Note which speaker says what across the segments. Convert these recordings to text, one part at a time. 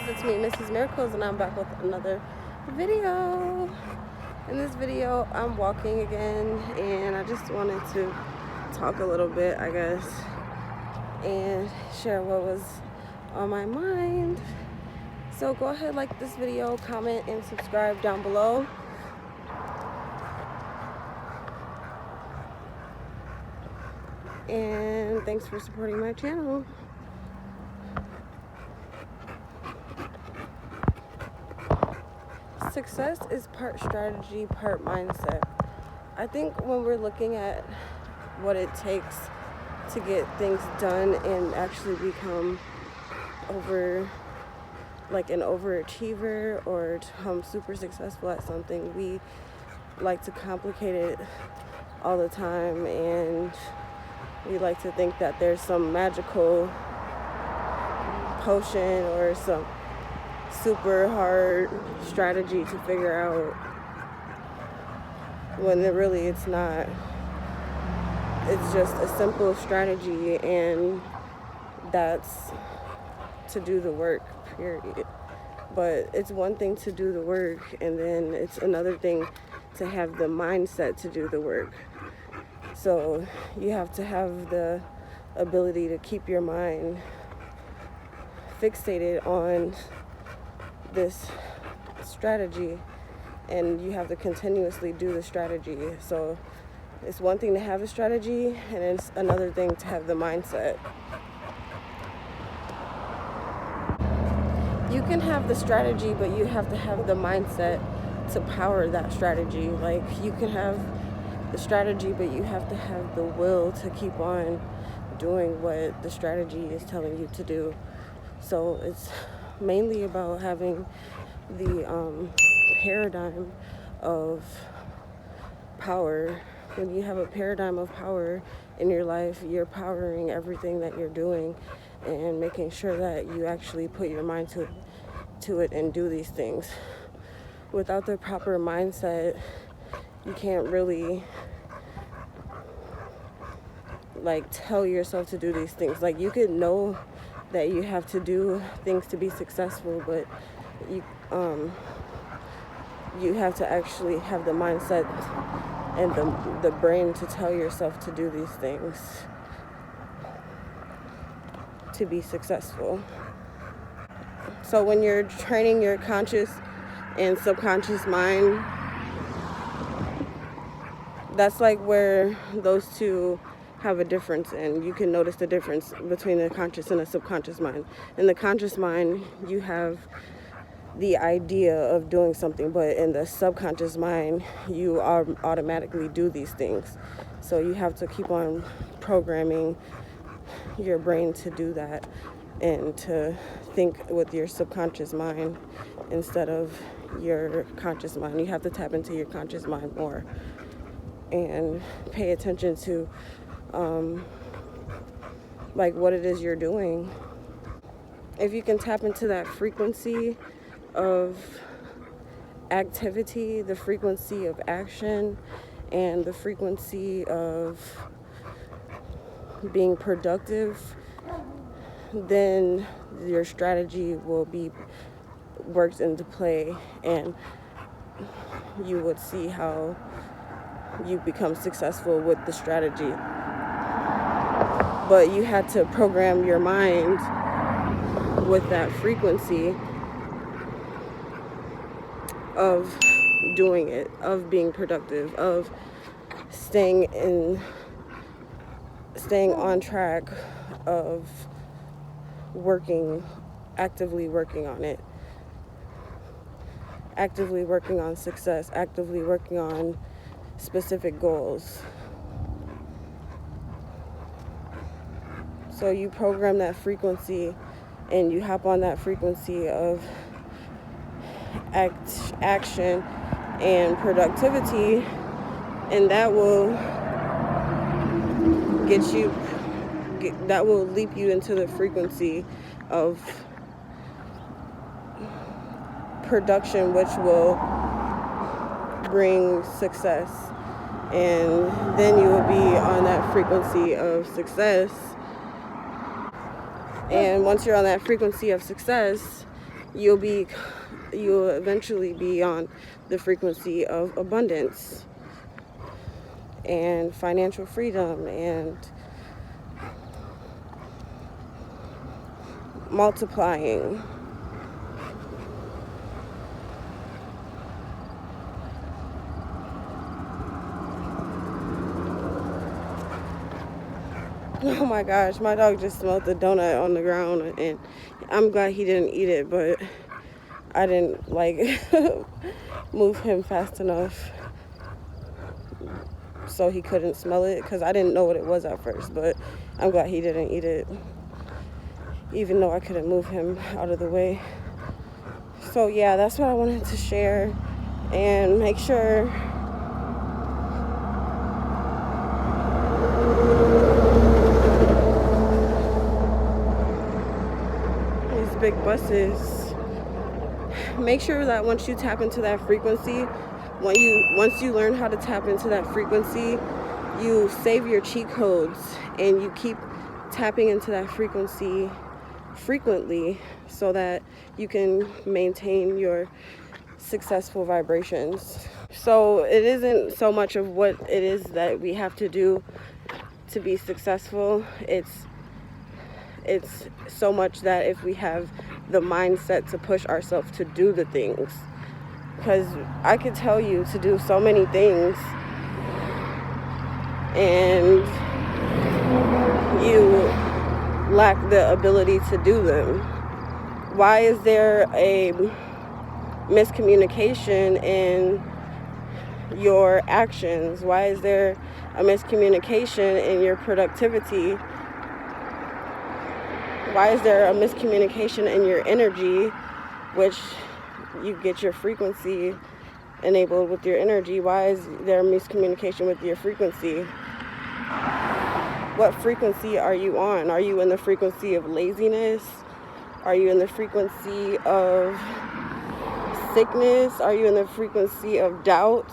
Speaker 1: it's me, Mrs. Miracles, and I'm back with another video. In this video, I'm walking again, and I just wanted to talk a little bit, I guess, and share what was on my mind. So go ahead, like this video, comment, and subscribe down below. And thanks for supporting my channel. Success is part strategy, part mindset. I think when we're looking at what it takes to get things done and actually become an overachiever or to become super successful at something, we like to complicate it all the time, and we like to think that there's some magical potion or some super hard strategy to figure out, when really it's not. It's just a simple strategy, and that's to do the work, period. But it's one thing to do the work, and then it's another thing to have the mindset to do the work. So you have to have the ability to keep your mind fixated on this strategy, and you have to continuously do the strategy. So it's one thing to have a strategy, and it's another thing to have the mindset. You can have the strategy, but you have to have the mindset to power that strategy. Like, you can have the strategy, but you have to have the will to keep on doing what the strategy is telling you to do. So it's mainly about having the paradigm of power. When you have a paradigm of power in your life, you're powering everything that you're doing and making sure that you actually put your mind to it and do these things. Without the proper mindset, you can't really tell yourself to do these things. Like, you could know that you have to do things to be successful, but you have to actually have the mindset and the brain to tell yourself to do these things to be successful. So when you're training your conscious and subconscious mind, that's like where those two have a difference, and you can notice the difference between the conscious and the subconscious mind. In the conscious mind, you have the idea of doing something, but in the subconscious mind, you automatically do these things. So you have to keep on programming your brain to do that and to think with your subconscious mind instead of your conscious mind. You have to tap into your conscious mind more and pay attention to what it is you're doing. If you can tap into that frequency of activity, the frequency of action, and the frequency of being productive, then your strategy will be worked into play, and you would see how you become successful with the strategy. But you had to program your mind with that frequency of doing it, of being productive, of staying on track, of actively working on it, actively working on success, actively working on specific goals. So you program that frequency, and you hop on that frequency of action and productivity, and that will leap you into the frequency of production, which will bring success. And then you will be on that frequency of success. And once you're on that frequency of success, you'll eventually be on the frequency of abundance and financial freedom and multiplying. Oh my gosh, my dog just smelled the donut on the ground, and I'm glad he didn't eat it, but I didn't like move him fast enough so he couldn't smell it, because I didn't know what it was at first, but I'm glad he didn't eat it, even though I couldn't move him out of the way. So yeah, that's what I wanted to share, and make sure big buses, make sure that once you tap into that frequency, once you learn how to tap into that frequency, you save your cheat codes and you keep tapping into that frequency frequently so that you can maintain your successful vibrations. So it isn't so much of what it is that we have to do to be successful. It's so much that if we have the mindset to push ourselves to do the things, because I could tell you to do so many things and you lack the ability to do them. Why is there a miscommunication in your actions? Why is there a miscommunication in your productivity? Why is there a miscommunication in your energy, which you get your frequency enabled with your energy? Why is there a miscommunication with your frequency? What frequency are you on? Are you in the frequency of laziness? Are you in the frequency of sickness? Are you in the frequency of doubt?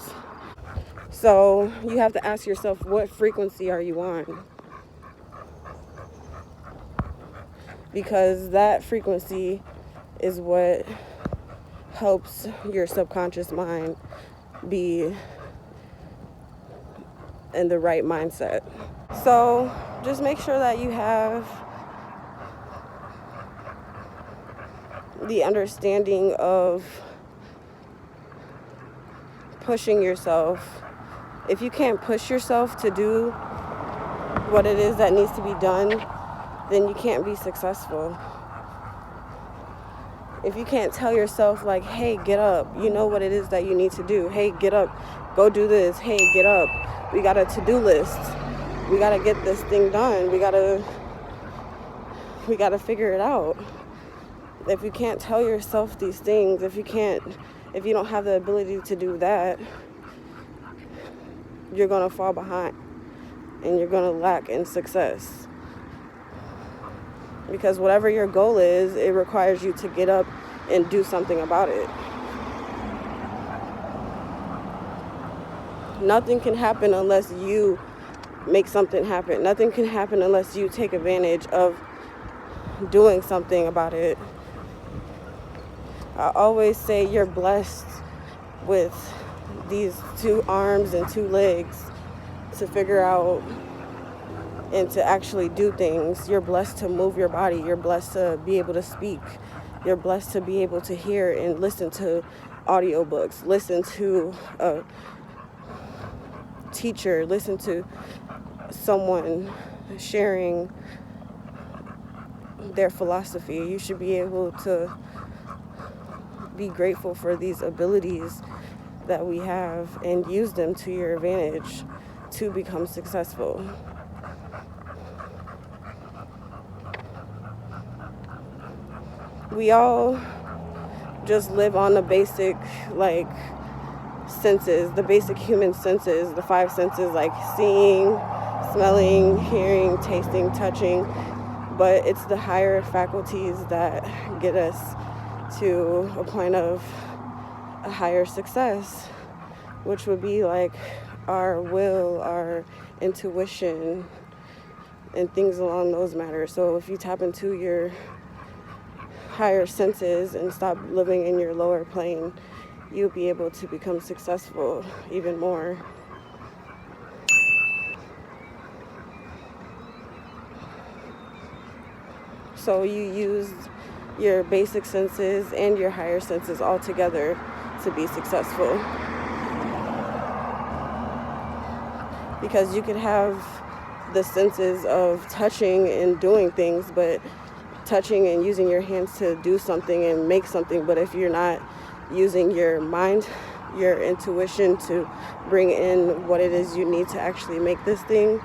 Speaker 1: So you have to ask yourself, what frequency are you on? Because that frequency is what helps your subconscious mind be in the right mindset. So just make sure that you have the understanding of pushing yourself. If you can't push yourself to do what it is that needs to be done, then you can't be successful. If you can't tell yourself, like, hey, get up, you know what it is that you need to do. Hey, get up, go do this. Hey, get up, we got a to-do list. We got to get this thing done. We got to figure it out. If you can't tell yourself these things, if you don't have the ability to do that, you're going to fall behind and you're going to lack in success. Because whatever your goal is, it requires you to get up and do something about it. Nothing can happen unless you make something happen. Nothing can happen unless you take advantage of doing something about it. I always say you're blessed with these 2 arms and 2 legs to figure out and to actually do things. You're blessed to move your body. You're blessed to be able to speak. You're blessed to be able to hear and listen to audiobooks, listen to a teacher, listen to someone sharing their philosophy. You should be able to be grateful for these abilities that we have and use them to your advantage to become successful. We all just live on the basic, senses, the basic human senses, the 5 senses, like seeing, smelling, hearing, tasting, touching. But it's the higher faculties that get us to a point of a higher success, which would be like our will, our intuition, and things along those matters. So if you tap into your higher senses and stop living in your lower plane, you'll be able to become successful even more. So you use your basic senses and your higher senses all together to be successful. Because you could have the senses of touching and doing things, but touching and using your hands to do something and make something, but if you're not using your mind, your intuition to bring in what it is you need to actually make this thing,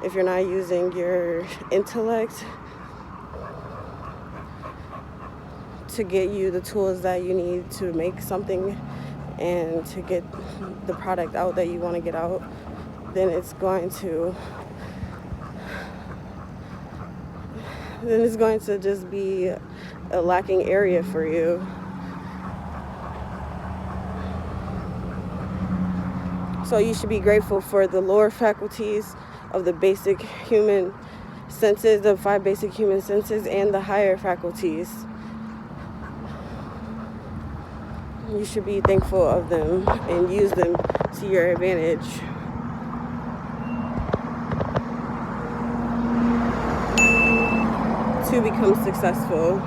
Speaker 1: if you're not using your intellect to get you the tools that you need to make something and to get the product out that you want to get out, then it's going to just be a lacking area for you. So you should be grateful for the lower faculties of the basic human senses, the 5 basic human senses, and the higher faculties. You should be thankful of them and use them to your advantage. To become successful.